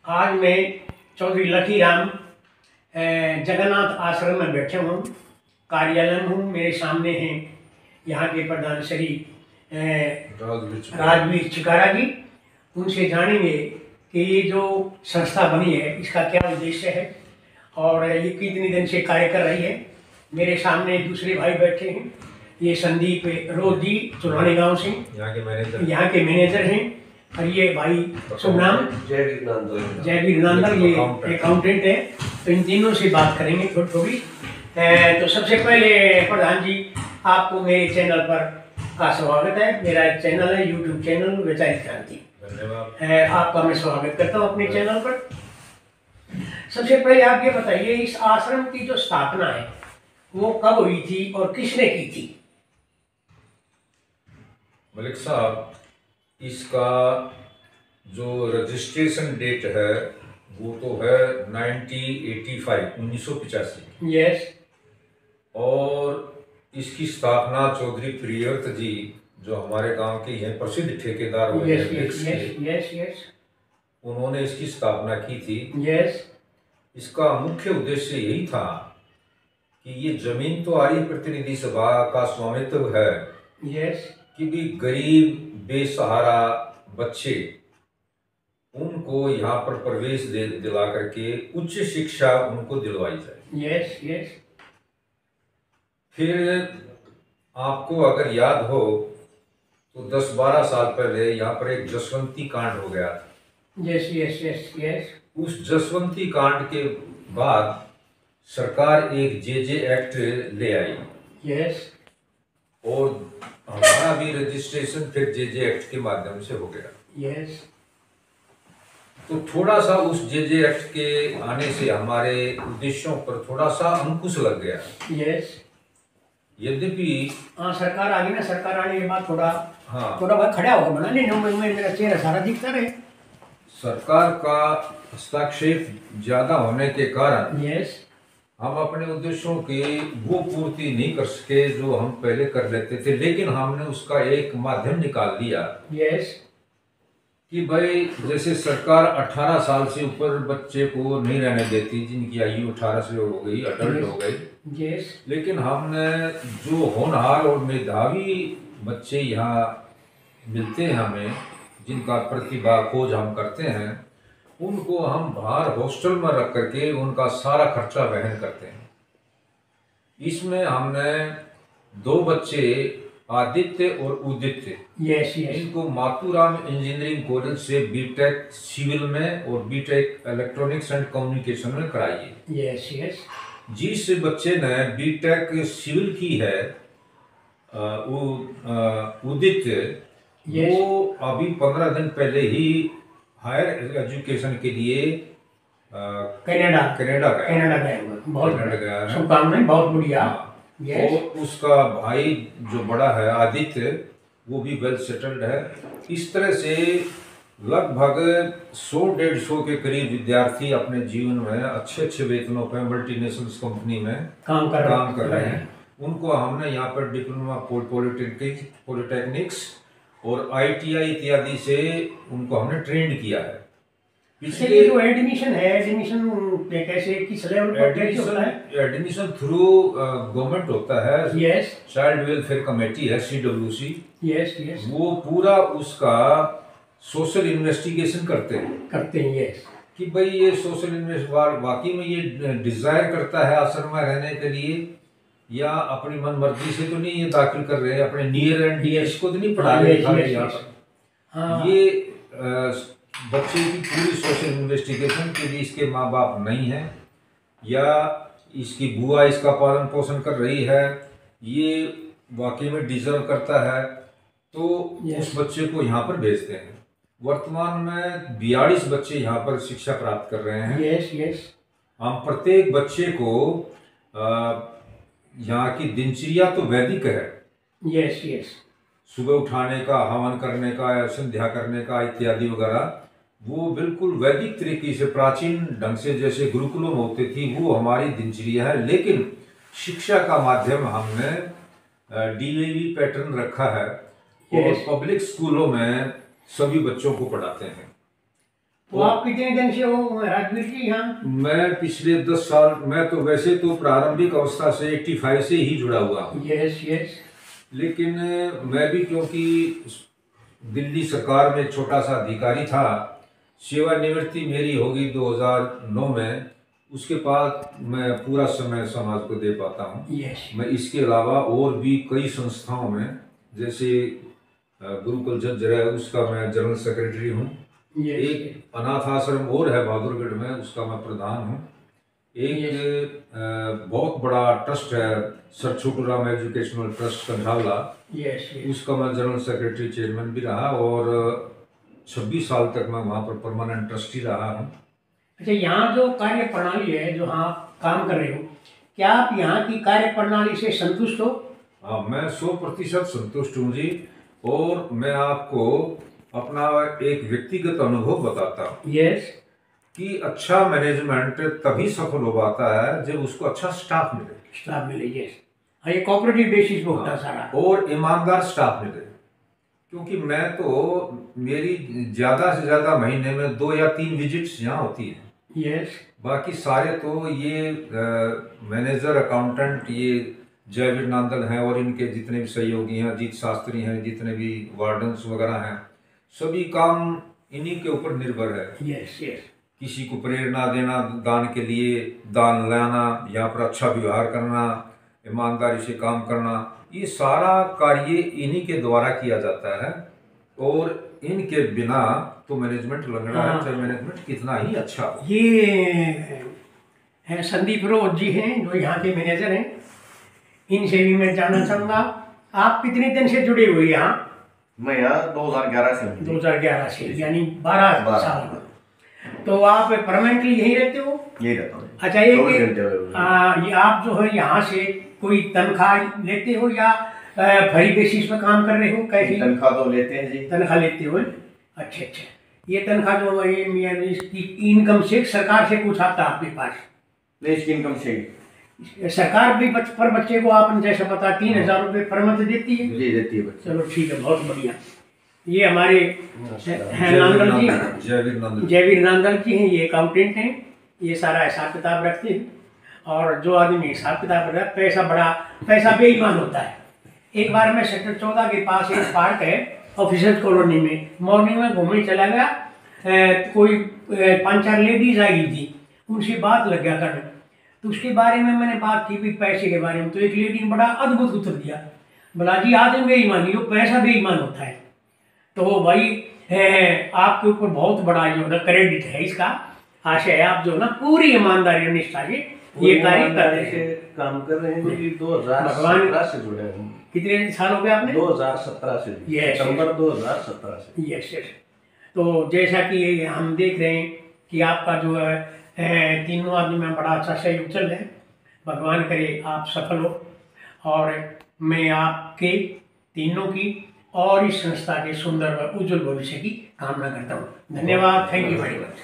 आज मैं चौधरी लकी राम जगन्नाथ आश्रम में बैठे हूँ, कार्यालय में हूँ। मेरे सामने हैं यहाँ के प्रधान श्री राजवीर चिकारा जी। उनसे जानेंगे कि ये जो संस्था बनी है इसका क्या उद्देश्य है और ये कितने दिन से कार्य कर रही है। मेरे सामने दूसरे भाई बैठे हैं, ये संदीप रोज जी चुरानी गांव से यहाँ के मैनेजर हैं, और ये भाई शुभ नाम जयवीर नांदल, ये अकाउंटेंट है। तो इन तीनों से बात करेंगे थोड़ी थोड़ी। तो सबसे पहले प्रधान जी, आपको मेरे चैनल पर का स्वागत है। मेरा चैनल है यूट्यूब चैनल वैचारिक क्रांति। धन्यवाद। आपका मैं स्वागत करता हूँ अपने चैनल पर। सबसे पहले आप ये बताइए, इस आश्रम की जो स्थापना है वो कब हुई थी और किसने की थी? मलिक साहब, इसका जो रजिस्ट्रेशन डेट है वो तो है 1985। यस। और इसकी स्थापना चौधरी प्रियव्रत जी, जो हमारे गांव के हैं प्रसिद्ध ठेकेदार हुए यस, उन्होंने इसकी स्थापना की थी। यस। इसका मुख्य उद्देश्य यही था कि ये जमीन तो आर्य प्रतिनिधि सभा का स्वामित्व है। यस। कि भी गरीब बेसहारा बच्चे, उनको यहाँ पर प्रवेश दिला करके उच्च शिक्षा उनको दिलवाई जाए। Yes, yes. फिर आपको अगर याद हो तो 10-12 साल पहले यहाँ पर एक जसवंती कांड हो गया था। Yes, yes, yes, yes. उस जसवंती कांड के बाद सरकार एक जे एक्ट ले आई। यस। और हमारा भी रजिस्ट्रेशन फिर जे एक्ट के माध्यम से हो गया। यस। तो थोड़ा सा उस जे एक्ट के आने से हमारे उद्देश्यों पर थोड़ा सा अंकुश लग गया। यस। यद्यपि सरकार आ गई ना, सरकार आने के बाद थोड़ा बहुत खड़ा होगा बना नहीं, मेरा चेहरा सारा दिखता रहे। सरकार का हस्तक्षेप ज्यादा होने के कारण यस, हम अपने उद्देश्यों की वो पूर्ति नहीं कर सके जो हम पहले कर लेते थे, लेकिन हमने उसका एक माध्यम निकाल लिया। यस। कि भाई जैसे सरकार 18 साल से ऊपर बच्चे को नहीं रहने देती, जिनकी आयु 18 से हो गई, अडल्ट हो गई। यस। लेकिन हमने जो होनहार और मेधावी बच्चे यहाँ मिलते हैं हमें, जिनका प्रतिभा खोज हम करते हैं, उनको हम बाहर हॉस्टल में रख करके उनका सारा खर्चा वहन करते हैं। इसमें हमने 2 बच्चे आदित्य और उदित्य, यस, यस, इनको मातुराम इंजीनियरिंग कॉलेज से बीटेक सिविल में और बीटेक इलेक्ट्रॉनिक्स एंड कम्युनिकेशन में कराइए। Yes, yes. जिस बच्चे ने बीटेक सिविल की है उदित्य, वो अभी 15 दिन पहले ही हायर एजुकेशन के लिए कनाडा गया। शुभकामनाएं, बहुत बढ़िया। और उसका भाई जो बड़ा है आदित्य, वो भी वेल सेटल्ड है। इस तरह से लगभग 100-150 के करीब विद्यार्थी अपने जीवन में अच्छे वेतनों पर मल्टीनेशनल कंपनी में काम कर रहे हैं। उनको हमने यहाँ पर डिप्लोमा पॉलिटेक्निक्स और ITI इत्यादि से उनको हमने ट्रेंड किया है। पिछले जो एडमिशन है, एडमिशन कैसे, किस लेवल पर कैसे होता है? एडमिशन थ्रू गवर्नमेंट होता है। यस। चाइल्ड वेलफेयर कमेटी है, CWC। Yes, yes. वो पूरा उसका सोशल इन्वेस्टिगेशन करते हैं। यस। कि भाई ये सोशल इन्वेस्टिगेशन वाकई में ये डिजायर करता है आश्रम में रहने के लिए, या अपनी मन मर्जी से तो नहीं ये दाखिल कर रहे हैं, अपने नियर एंड डियर्स को तो नहीं पढ़ा रहे यहाँ पर। ये बच्चे की पूरी सोशल इन्वेस्टिगेशन के लिए इसके माँ बाप नहीं है, या इसकी बुआ इसका पालन पोषण कर रही है, ये वाकई में डिजर्व करता है, तो उस बच्चे को यहाँ पर भेजते हैं। वर्तमान में 42 बच्चे यहाँ पर शिक्षा प्राप्त कर रहे हैं। Yes, yes. हम प्रत्येक बच्चे को यहाँ की दिनचर्या तो वैदिक है। Yes, yes. सुबह उठाने का, हवन करने का, संध्या करने का इत्यादि वगैरह, वो बिल्कुल वैदिक तरीके से प्राचीन ढंग से जैसे गुरुकुलों में होती थी, वो हमारी दिनचर्या है। लेकिन शिक्षा का माध्यम हमने DAV पैटर्न रखा है और पब्लिक स्कूलों में सभी बच्चों को पढ़ाते हैं। तो आप कितने दिन से हो राजवीर जी यहाँ? मैं पिछले 10 साल, मैं तो वैसे तो प्रारंभिक अवस्था से 85 से ही जुड़ा हुआ हूँ। Yes yes. लेकिन मैं भी क्योंकि दिल्ली सरकार में छोटा सा अधिकारी था, सेवानिवृत्ति मेरी होगी 2009 में, उसके बाद मैं पूरा समय समाज को दे पाता हूँ। यस। मैं इसके अलावा और भी कई संस्थाओं में, जैसे गुरुकुल जज्जर है, उसका मैं जनरल सेक्रेटरी हूँ। एक अनाथ आश्रम और है बहादुरगढ़ में, उसका मैं प्रधान हूँ। एक बहुत बड़ा ट्रस्ट है sir Chhotu Ram educational trust कंठावला, उसका मैं जनरल सेक्रेटरी चेयरमैन भी रहा और 26 साल तक मैं वहाँ पर परमानेंट ट्रस्टी रहा हूँ। अच्छा, यहाँ जो कार्य प्रणाली है, जो आप काम कर रहे हो, क्या आप यहाँ की कार्य प्रणाली से संतुष्ट हो? हाँ, मैं 100% संतुष्ट हूँ जी। और मैं आपको अपना एक व्यक्तिगत अनुभव बताता हूँ। यस। कि अच्छा मैनेजमेंट तभी सफल हो पाता है जब उसको अच्छा स्टाफ मिले। स्टाफ मिले, यस। हाँ, ये कोऑपरेटिव बेसिस पे होता है सारा। और ईमानदार स्टाफ मिले। क्योंकि मैं तो, मेरी ज़्यादा से ज़्यादा महीने में 2 या 3 विजिट्स यहाँ होती हैं। यस। बाकी सारे तो ये मैनेजर, अकाउंटेंट, ये जयवीर नांदल हैं और इनके जितने भी सहयोगी हैं, अजीत शास्त्री हैं, जितने भी वार्डन्स वगैरह हैं, सभी काम इन्हीं के ऊपर निर्भर है। Yes yes. किसी को प्रेरणा देना दान के लिए, दान लाना, यहाँ पर अच्छा व्यवहार करना, ईमानदारी से काम करना, ये सारा कार्य इन्हीं के द्वारा किया जाता है। और इनके बिना तो मैनेजमेंट लंगड़ा है, चाहे मैनेजमेंट कितना ही अच्छा हो। ये संदीप रोज जी हैं जो यहाँ के मैनेजर हैं, इनसे भी मैं जानना चाहूँगा, आप कितने दिन से जुड़े हुए यहाँ? मैं यहाँ 2011 से हूँ। 2011 से, यानी 12 साल। तो आप परमानेंटली यहीं रहते हो? यही रहता हूँ। अच्छा, ये आप जो है यहाँ से कोई तनख्वाह लेते हो या फ्री बेसिस पर काम कर रहे हो? कैसे? तनख्वाह तो लेते हैं जी। तनख्वाह लेते हो? अच्छा अच्छा। ये तनख्वाह जो है, ये इसकी इनकम से, सरकार से कुछ आता है आपके पास? नहीं, इसकी इनकम से सरकार भी पर बच्चे को आपने जैसा बता 3000 रुपये पर मंथ देती है? जी, देती है बच्चे। चलो ठीक है, बहुत बढ़िया। ये हमारे हैं नांदल जी, जयवीर नांदल जी हैं, ये अकाउंटेंट हैं, ये सारा हिसाब किताब रखते हैं। और जो आदमी हिसाब किताब रखता है, पैसा बेईमान होता है। एक बार मैं सेक्टर 14 के पास एक पार्क है ऑफिसर्स कॉलोनी में, मॉर्निंग में घूमने चला गया, कोई 5-4 लेडीज आई थी, उनसे बात लग गया करने। तो उसके बारे में मैंने बात की भी, पैसे के बारे में। तो एक लेडी ने बड़ा अद्भुत उत्तर दिया, बोला जी आदमी बेईमान, ये पैसा बेईमान होता है। तो भाई आपके ऊपर बहुत बड़ा जो है क्रेडिट है इसका, आशय है आप जो ना पूरी ईमानदारी और निष्ठा से ये कार्य कर रहे हैं, काम कर रहे हैं जी। 2017 से जुड़े हैं। कितने साल हो गए आपने? 2017 से, सितंबर 2017 से। Yes yes. तो जैसा कि हम देख रहे हैं कि आपका जो है तीनों आदमी में बड़ा अच्छा सहयोग चल रहा है। भगवान करे आप सफल हो, और मैं आपके तीनों की और इस संस्था के सुंदर व उज्जवल भविष्य की कामना करता हूँ। धन्यवाद, थैंक यू वेरी मच।